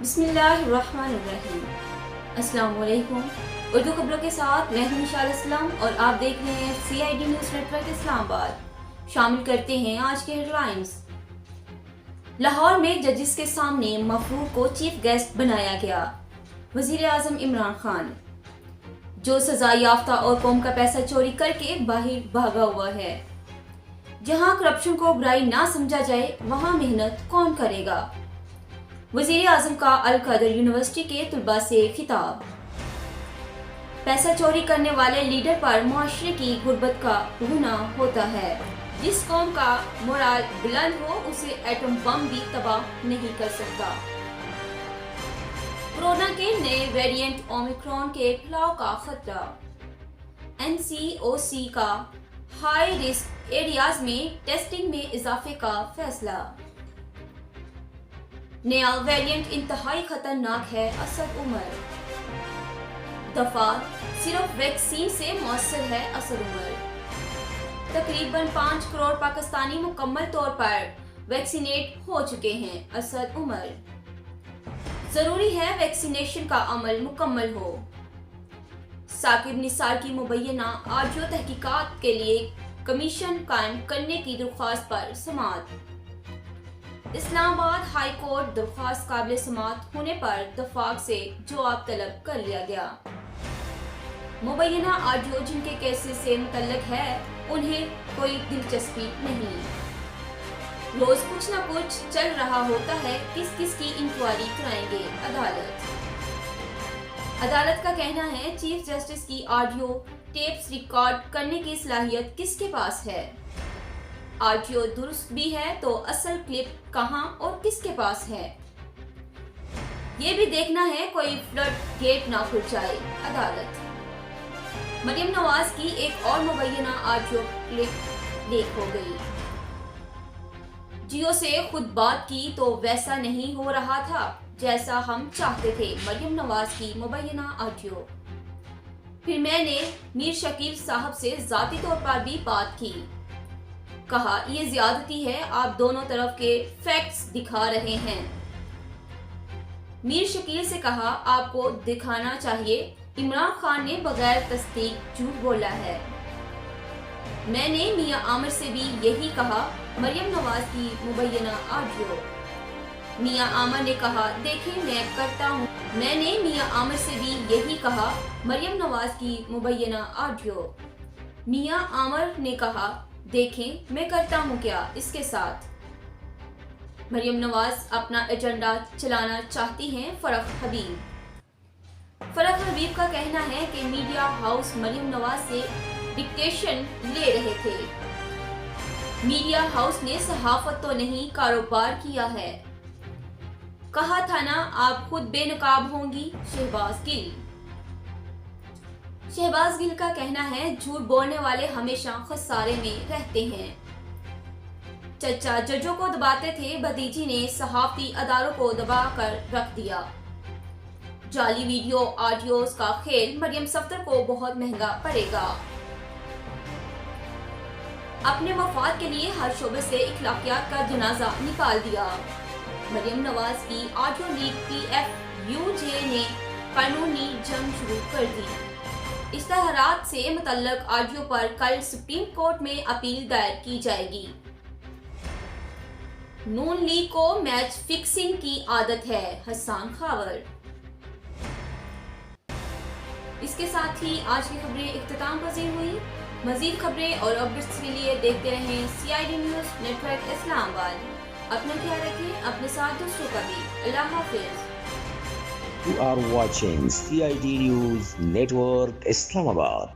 بسم اللہ الرحمن الرحیم۔ السلام علیکم۔ اردو خبروں کے ساتھ میں ہوں نشال اسلم اور آپ دیکھ رہے ہیں CID نیوز نیٹ ورک اسلام آباد۔ شامل کرتے ہیں آج کے ہیڈ لائنز۔ لاہور میں ججز کے سامنے مفرور کو چیف گیسٹ بنایا گیا۔ وزیر اعظم عمران خان جو سزا یافتہ اور قوم کا پیسہ چوری کر کے باہر بھاگا ہوا ہے۔ جہاں کرپشن کو برائی نہ سمجھا جائے وہاں محنت کون کرے گا؟ وزیر اعظم کا القادر یونیورسٹی کے طلباء سے خطاب۔ پیسہ چوری کرنے والے لیڈر پر معاشرے کی غربت کا گناہ ہوتا ہے۔ جس قوم کا مورال بلند ہو اسے ایٹم بم بھی تباہ نہیں کر سکتا۔ کورونا کے نئے ویریئنٹ اومیکرون کے پھیلاؤ کا خطرہ۔ NCOC کا ہائی رسک ایریاز میں ٹیسٹنگ میں اضافے کا فیصلہ۔ نیا ویریئنٹ انتہائی خطرناک ہے، اسد عمر۔ دفعہ صرف ویکسین سے مؤثر ہے، اسد عمر۔ تقریباً 5 کروڑ پاکستانی مکمل طور پر ویکسینیٹ ہو چکے ہیں، اسد عمر۔ ضروری ہے ویکسینیشن کا عمل مکمل ہو۔ ثاقب نثار کی مبینہ آڈیو تحقیقات کے لیے کمیشن قائم کرنے کی درخواست پر سماعت۔ اسلام آباد ہائی کورٹ درخواست قابل سماعت ہونے پر دفاق سے جواب طلب کر لیا گیا۔ مبینہ آڈیو جن کے کیسز سے متعلق ہے انہیں کوئی دلچسپی نہیں۔ روز کچھ نہ کچھ چل رہا ہوتا ہے، کس کی انکوائری کرائیں گے؟ عدالت کا کہنا ہے چیف جسٹس کی آڈیو ٹیپس ریکارڈ کرنے کی صلاحیت کس کے پاس ہے؟ آڈیو درست بھی ہے تو اصل کلپ کہاں اور کس کے پاس ہے؟ یہ بھی دیکھنا ہے کوئی فلڈ گیٹ نہ کھل جائے۔ عدالت۔ مریم نواز کی ایک اور مبینہ آڈیو کلپ لیک ہو گئی۔ جیو سے خود بات کی تو ویسا نہیں ہو رہا تھا جیسا ہم چاہتے تھے، مریم نواز کی مبینہ آڈیو۔ پھر میں نے میر شکیل صاحب سے ذاتی طور پر بھی بات کی، کہا یہ زیادتی ہے، آپ دونوں طرف کے فیکٹس دکھا رہے ہیں۔ میر شکیل سے کہا آپ کو دکھانا چاہیے، عمران خان نے بغیر تصدیق جھوٹ بولا ہے۔ میں نے میاں عامر سے بھی یہی کہا، مریم نواز کی مبینہ آڈیو۔ میاں عامر نے کہا دیکھیں میں کرتا ہوں۔ میں نے میاں عامر سے بھی یہی کہا، مریم نواز کی مبینہ آڈیو۔ میاں عامر نے کہا دیکھیں میں کرتا ہوں کیا اس کے ساتھ؟ مریم نواز اپنا ایجنڈا چلانا چاہتی ہیں، فرح حبیب۔ فرح حبیب کا کہنا ہے کہ میڈیا ہاؤس مریم نواز سے ڈکٹیشن لے رہے تھے۔ میڈیا ہاؤس نے صحافت تو نہیں کاروبار کیا ہے۔ کہا تھا نا آپ خود بے نقاب ہوں گی، شہباز گل۔ شہباز گل کا کہنا ہے جھوٹ بولنے والے ہمیشہ خسارے میں رہتے ہیں۔ چچا ججوں کو دباتے تھے، بھتیجی نے صحافتی اداروں کو دبا کر رکھ دیا۔ جعلی ویڈیو آڈیوز کا کھیل مریم صفدر کو بہت مہنگا پڑے گا۔ اپنے مفاد کے لیے ہر شعبے سے اخلاقیات کا جنازہ نکال دیا۔ مریم نواز کی آڈیو لیک PFUJ نے قانونی جنگ شروع کر دی۔ اشتہارات سے متعلق آڈیو پر کل سپریم کورٹ میں اپیل دائر کی جائے گی۔ نون لیگ کو میچ فکسنگ کی عادت ہے، حسان خاور۔ اس کے ساتھ ہی آج کی خبریں اختتام پذیر ہوئی۔ مزید خبریں اور اپڈیٹس کے لیے دیکھتے رہیں CID نیوز نیٹ ورک اسلام آباد۔ اپنا خیال رکھیں، اپنے ساتھ دوسروں کا بھی۔ اللہ حافظ۔ You are watching CID News Network Islamabad.